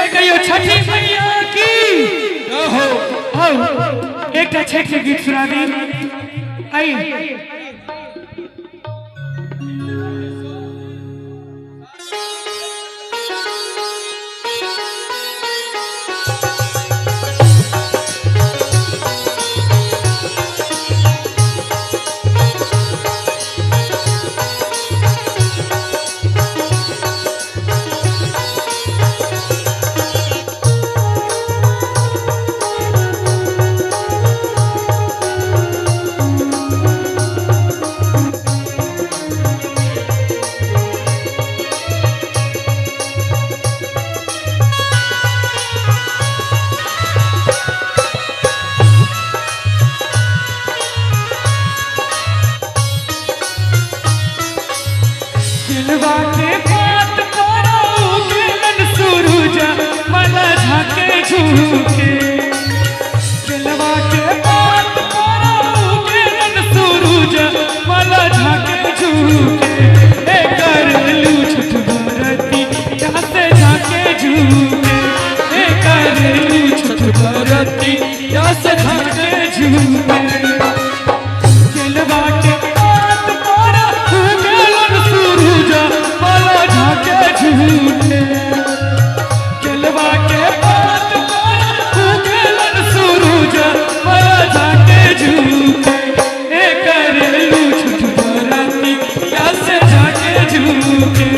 में कहियो छठी मैया की हो एक छठ के गीत सुना दी। आई दिलवा के बात करो के मन सुरुजा मला झाके झूके। दिलवा के बात करो के मन सुरुजा मला झाके झूके। ए कर लू छठ बरती यहाँ से झाके झूके। ए कर लू छठ बरती यहाँ से झाके झूके। दिलवा के झूठे दिलवा के बात उगलन सूरज मला झाके झूठे। ए करलू छठ बरती यहाँ से झाके झूठे।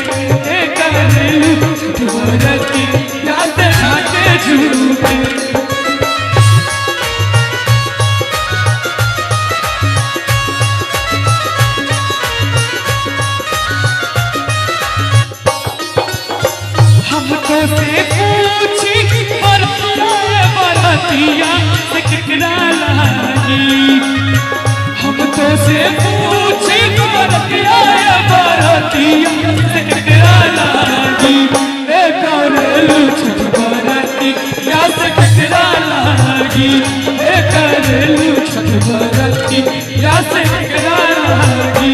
ए करलू छठ बरती यहाँ से झाके झूठे। हमको से पूछी बरतिया से केकरा लागी। हमको से पूछी बरतिया से केकरा लागी। ए करलू छठ बरती यहाँ से केकरा लागी। ए करलू छठ बरती यहाँ से केकरा लागी।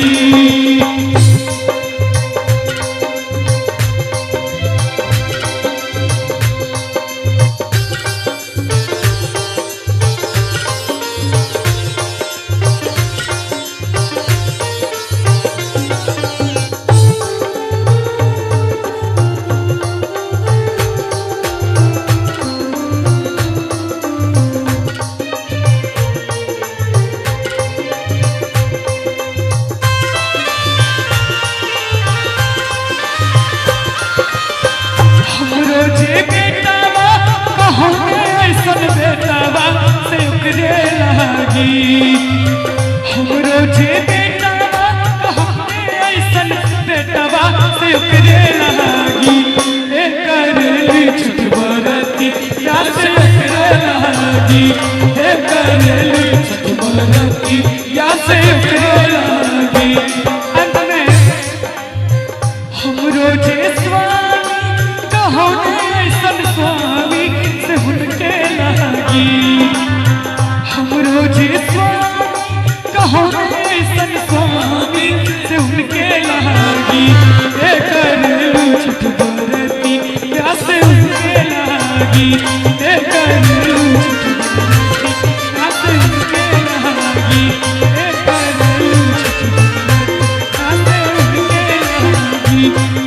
हमरो जे बेटावा कहते ऐसन बेटावा से ओकरे लागी। ए करलू छठ बरती यहाँ से ओकरे लागी। ए करलू छठ बरती यहाँ से ओकरे लागी। अंत में हमरो जे स्वामी कहते ऐसन स्वामी से उनके लागी। हमरो जे स्वामी कहो ऐसन स्वामी से उनके लागी। ए करलू छठ बरती यहाँ से उनके लागी। ए करलू छठ बरती यहाँ से उनके लागी। ए करलू छठ बरती यहाँ से उनके लागी।